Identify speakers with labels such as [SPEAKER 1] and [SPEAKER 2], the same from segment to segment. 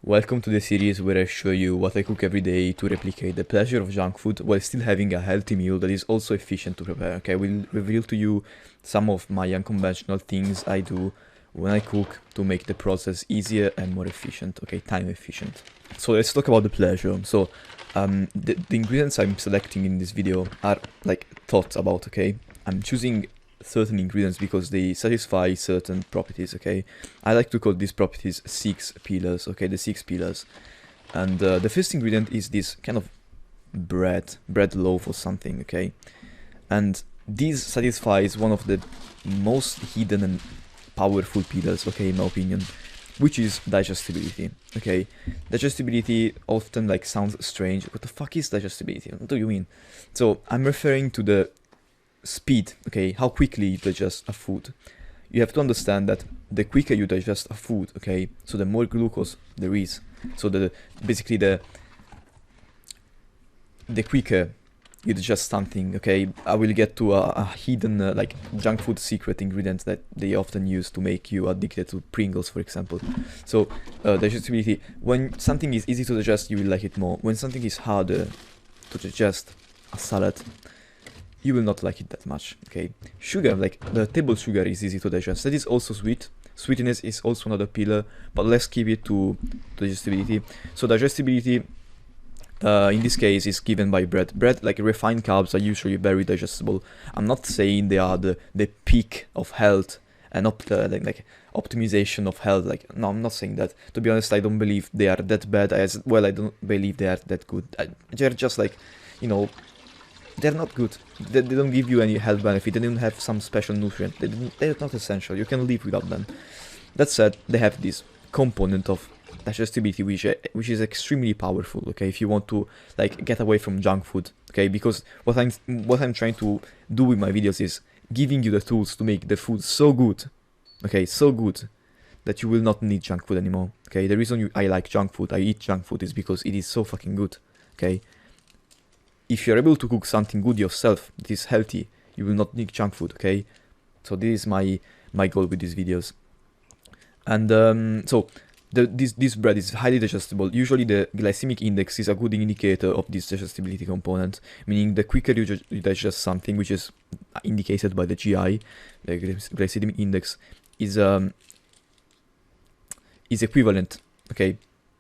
[SPEAKER 1] Welcome to the series where I show you what I cook every day to replicate the pleasure of junk food while still having a healthy meal that is also efficient to prepare. Okay, I will reveal to you some of my unconventional things I do when I cook to make the process easier and more efficient, okay, time efficient. So let's talk about the pleasure. So the ingredients I'm selecting in this video are like thought about, okay? I'm choosing certain ingredients because they satisfy certain properties, okay? I like to call these properties six pillars, okay? The six pillars. And the first ingredient is this kind of bread loaf or something, okay? And this satisfies one of the most hidden and powerful pillars, okay, in my opinion, which is digestibility, okay? Digestibility often like sounds strange. What the fuck is digestibility? What do you mean? So I'm referring to the speed, okay, how quickly you digest a food. You have to understand that the quicker you digest a food, okay, so the more glucose there is. So basically the quicker you digest something, okay. I will get to a hidden like junk food secret ingredient that they often use to make you addicted to Pringles, for example. So digestibility, when something is easy to digest, you will like it more. When something is harder to digest, a salad, you will not like it that much, okay? Sugar, like the table sugar is easy to digest. That is also sweet. Sweetness is also another pillar, but let's keep it to digestibility. So digestibility, in this case, is given by bread. Bread, like refined carbs, are usually very digestible. I'm not saying they are the peak of health and like optimization of health. Like, no, I'm not saying that. To be honest, I don't believe they are that bad as well. I don't believe they are that good. They're just like, you know, they're not good. They don't give you any health benefit. They don't have some special nutrient. They're not essential. You can live without them. That said, they have this component of digestibility which is extremely powerful, okay, if you want to like get away from junk food, okay, because what I'm trying to do with my videos is giving you the tools to make the food so good, okay, so good that you will not need junk food anymore, okay. The reason I like junk food, I eat junk food, is because it is so fucking good, okay. If you're able to cook something good yourself that is healthy, you will not need junk food, okay? So this is my goal with these videos. And so this bread is highly digestible. Usually the glycemic index is a good indicator of this digestibility component, meaning the quicker you digest something, which is indicated by the GI, the glycemic index, is equivalent, okay,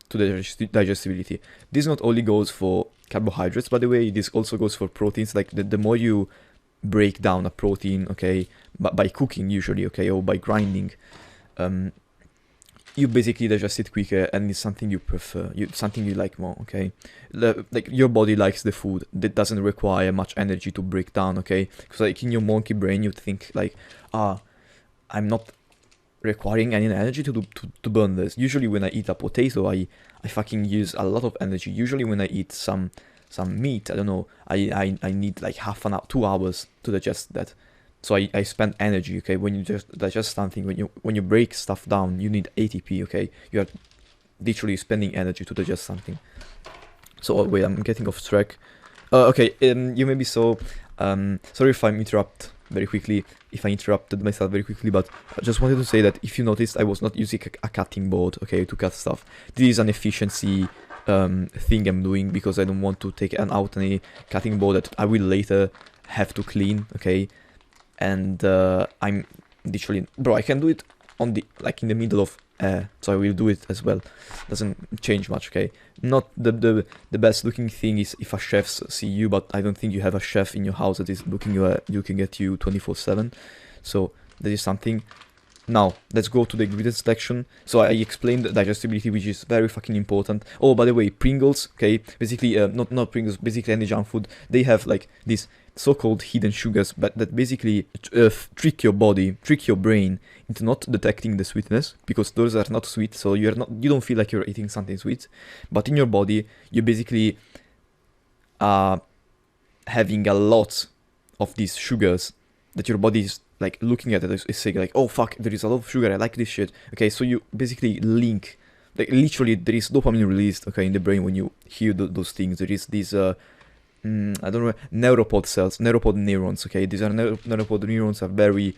[SPEAKER 1] to the digestibility. This not only goes for carbohydrates, by the way, this also goes for proteins. Like the more you break down a protein, okay, by cooking usually, okay, or by grinding, you basically digest it quicker, and it's something you prefer, something you like more, okay. Like your body likes the food that doesn't require much energy to break down, okay, because like in your monkey brain you think like, I'm not requiring any energy to burn this. Usually when I eat a potato, I fucking use a lot of energy. Usually when I eat some meat, I don't know, I need like half an hour, 2 hours to digest that. So I spend energy, okay. When you just digest something, when you break stuff down, you need ATP, okay. You are literally spending energy to digest something. So wait, I'm getting off track. Okay, you may be so sorry if I'm if I interrupted myself very quickly, but I just wanted to say that if you noticed, I was not using a cutting board, okay, to cut stuff. This is an efficiency thing I'm doing because I don't want to take out any cutting board that I will later have to clean, okay. And I'm literally, bro, I can do it on the in the middle of air, so I will do it as well. Doesn't change much, okay. Not the best looking thing is if a chef see you, but I don't think you have a chef in your house that is looking at you 24/7. So that is something. Now let's go to the ingredients section. So I explained the digestibility, which is very fucking important. Oh, by the way, Pringles, okay, basically not Pringles, basically any junk food, they have like this so-called hidden sugars, but that basically trick your brain into not detecting the sweetness, because those are not sweet, so you don't feel like you're eating something sweet, but in your body you basically are having a lot of these sugars that your body is like looking at it, is saying like, oh fuck, there is a lot of sugar, I like this shit, okay. So you basically link, like literally there is dopamine released, okay, in the brain when you hear those things. There is these I don't know, neuropod neurons, okay. These are neuropod neurons are very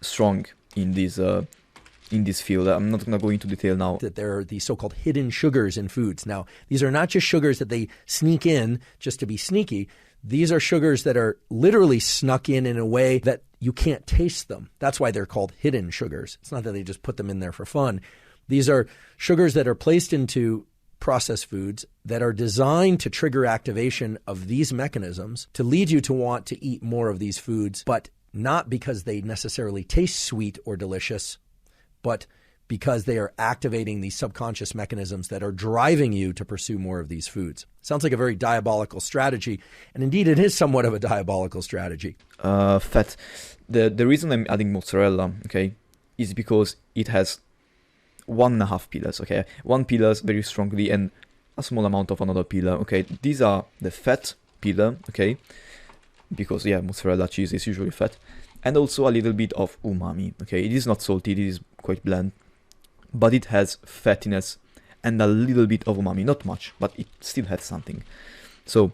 [SPEAKER 1] strong in this in this field. I'm not going to go into detail now.
[SPEAKER 2] That there are these so-called hidden sugars in foods. Now, these are not just sugars that they sneak in just to be sneaky. These are sugars that are literally snuck in a way that you can't taste them. That's why they're called hidden sugars. It's not that they just put them in there for fun. These are sugars that are placed into processed foods that are designed to trigger activation of these mechanisms to lead you to want to eat more of these foods, but not because they necessarily taste sweet or delicious, but because they are activating these subconscious mechanisms that are driving you to pursue more of these foods. Sounds like a very diabolical strategy, and indeed it is somewhat of a diabolical strategy.
[SPEAKER 1] Fat. The reason I'm adding mozzarella, okay, is because it has 1.5 pillars, okay? 1 pillar very strongly and a small amount of another pillar, okay? These are the fat pillar, okay? Because, yeah, mozzarella cheese is usually fat. And also a little bit of umami, okay? It is not salty, it is quite bland. But it has fattiness and a little bit of umami. Not much, but it still has something. So,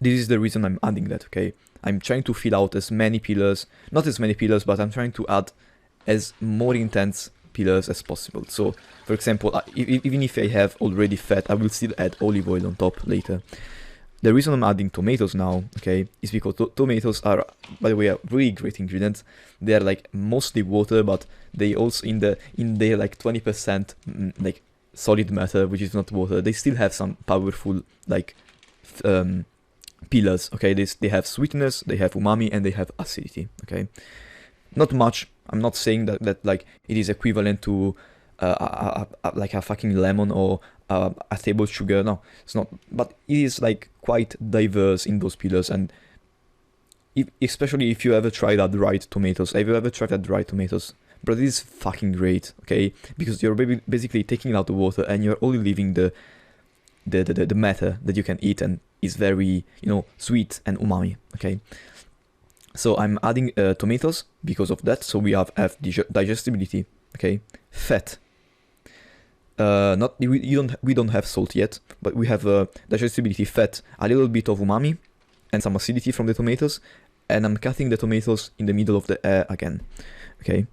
[SPEAKER 1] this is the reason I'm adding that, okay? I'm trying to fill out as many pillars. Not as many pillars, but I'm trying to add as more intense pillars as possible. So, for example, even if I have already fat, I will still add olive oil on top later. The reason I'm adding tomatoes now, okay, is because tomatoes are, by the way, a really great ingredient. They are like mostly water, but they also in their like 20% like solid matter, which is not water. They still have some powerful like pillars. Okay, they have sweetness, they have umami, and they have acidity. Okay, not much. I'm not saying that like it is equivalent to like a fucking lemon or a table sugar. No, it's not. But it is like quite diverse in those pillars, and especially if you ever tried that dried tomatoes. Have you ever tried that dried tomatoes? But it is fucking great, okay? Because you're basically taking out the water and you're only leaving the matter that you can eat, and is very, sweet and umami, okay? So I'm adding tomatoes because of that. So we have digestibility, okay? Fat. We don't have salt yet, but we have digestibility, fat, a little bit of umami, and some acidity from the tomatoes. And I'm cutting the tomatoes in the middle of the air again, okay?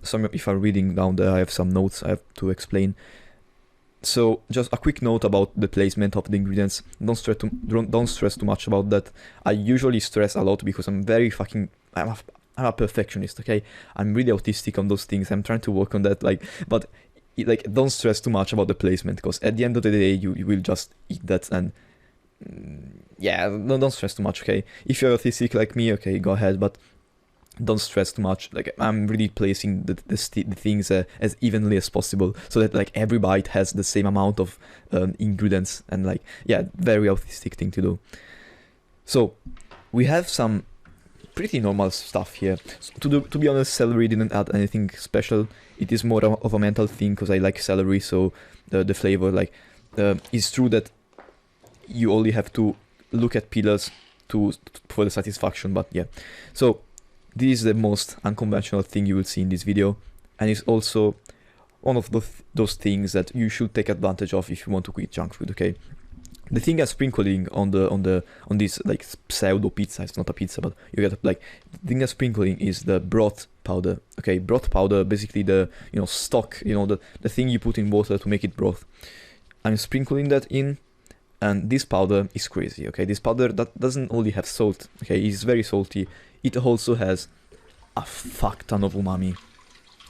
[SPEAKER 1] Sorry if I'm reading down there. I have some notes I have to explain. So just a quick note about the placement of the ingredients. Don't stress too much about that. I usually stress a lot because I'm a perfectionist, okay? I'm really autistic on those things. I'm trying to work on that, but don't stress too much about the placement, because at the end of the day, you will just eat that, and don't stress too much, okay? If you're autistic like me, okay, go ahead, but don't stress too much. Like, I'm really placing the things as evenly as possible, so that like every bite has the same amount of ingredients, and very autistic thing to do. So we have some pretty normal stuff here. So to be honest, celery didn't add anything special. It is more of a mental thing, because I like celery, so the flavor, it's true that you only have to look at pillars for the satisfaction, but yeah. So this is the most unconventional thing you will see in this video, and it's also one of those things that you should take advantage of if you want to quit junk food, okay? The thing I'm sprinkling on this like pseudo pizza, it's not a pizza, but you get the thing I'm sprinkling is the broth powder, okay? Broth powder, basically the stock, the thing you put in water to make it broth. I'm sprinkling that in, and this powder is crazy, okay? This powder that doesn't only have salt, okay? It's very salty. It also has a fuck ton of umami,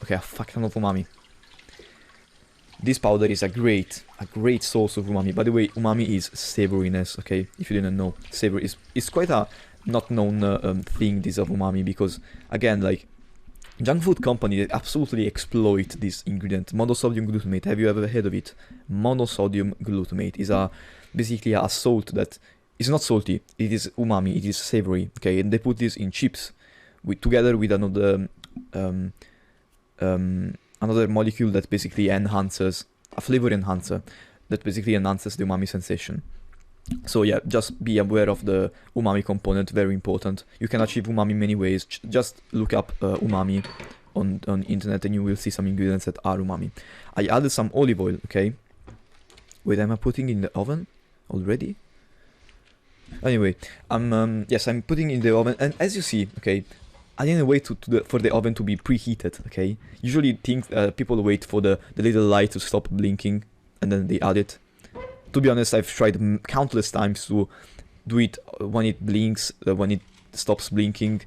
[SPEAKER 1] okay? A fuck ton of umami. This powder is a great source of umami. By the way, umami is savoriness, okay? If you didn't know, savory is quite a not known thing, this of umami, because again, junk food companies absolutely exploit this ingredient, monosodium glutamate. Have you ever heard of it? Monosodium glutamate is basically a salt that is not salty. It is umami. It is savory, okay? And they put this in chips together with another molecule that basically enhances, a flavor enhancer that basically enhances the umami sensation. So yeah, just be aware of the umami component, very important. You can achieve umami many ways. Just look up umami on internet and you will see some ingredients that are umami. I added some olive oil, okay? Wait, am I putting in the oven already? Anyway, I'm putting in the oven, and as you see, okay, I didn't wait for the oven to be preheated, okay? Usually people wait for the little light to stop blinking and then they add it. To be honest, I've tried countless times to do it when it blinks, when it stops blinking.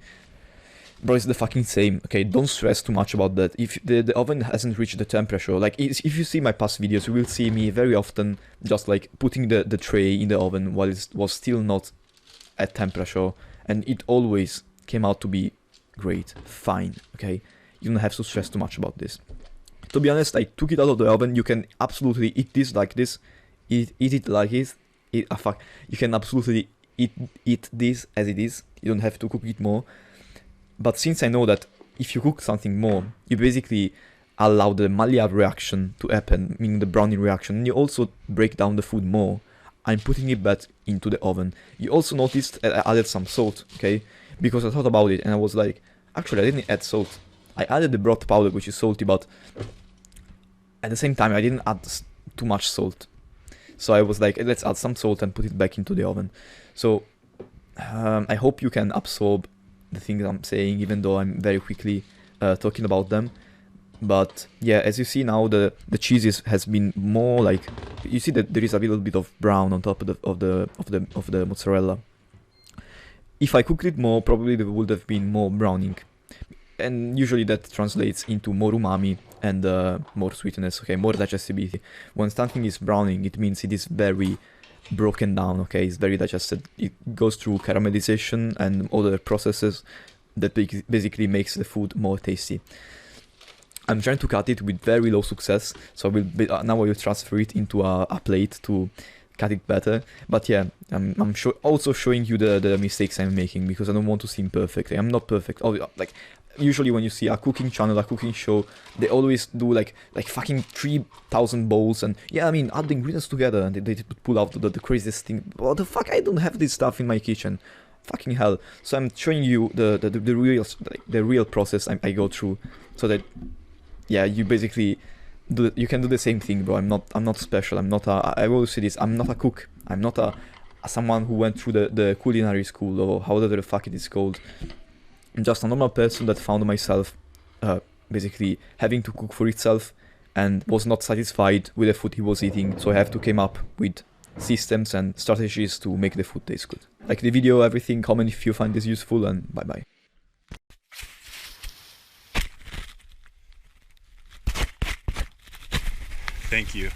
[SPEAKER 1] Bro, it's the fucking same, okay? Don't stress too much about that. If the oven hasn't reached the temperature, like if you see my past videos, you will see me very often just like putting the tray in the oven while it was still not at temperature, and it always came out to be great, fine, okay? You don't have to stress too much about this. To be honest, I took it out of the oven. You can absolutely eat this like this, eat it like this. You can absolutely eat this as it is. You don't have to cook it more. But since I know that if you cook something more, you basically allow the Maillard reaction to happen, meaning the browning reaction, and you also break down the food more. I'm putting it back into the oven. You also noticed I added some salt, okay? Because I thought about it and I was like, actually I didn't add salt. I added the broth powder, which is salty, but at the same time I didn't add too much salt. So I was like, let's add some salt and put it back into the oven. So I hope you can absorb the things I'm saying, even though I'm very quickly talking about them. But yeah, as you see now, the cheese has been more like, you see that there is a little bit of brown on top of the mozzarella. If I cooked it more, probably there would have been more browning, and usually that translates into more umami and more sweetness, okay, more digestibility. When something is browning, it means it is very broken down, okay, it's very digested. It goes through caramelization and other processes that basically makes the food more tasty. I'm trying to cut it with very low success, so now I will transfer it into a plate to cut it better. But yeah, I'm also showing you the mistakes I'm making, because I don't want to seem perfect. I'm not perfect. Like usually when you see a cooking channel, a cooking show, they always do like fucking 3,000 bowls, and yeah, I mean, add the ingredients together and they pull out the craziest thing. What the fuck? I don't have this stuff in my kitchen. Fucking hell. So I'm showing you the real process I go through, so that yeah, you basically you can do the same thing, bro. I'm not special. I always say this, I'm not a cook. I'm not someone who went through the culinary school or however the fuck it is called. I'm just a normal person that found myself basically having to cook for itself and was not satisfied with the food he was eating, so I have to come up with systems and strategies to make the food taste good. Like the video, everything, comment if you find this useful, and bye bye.
[SPEAKER 3] Thank you.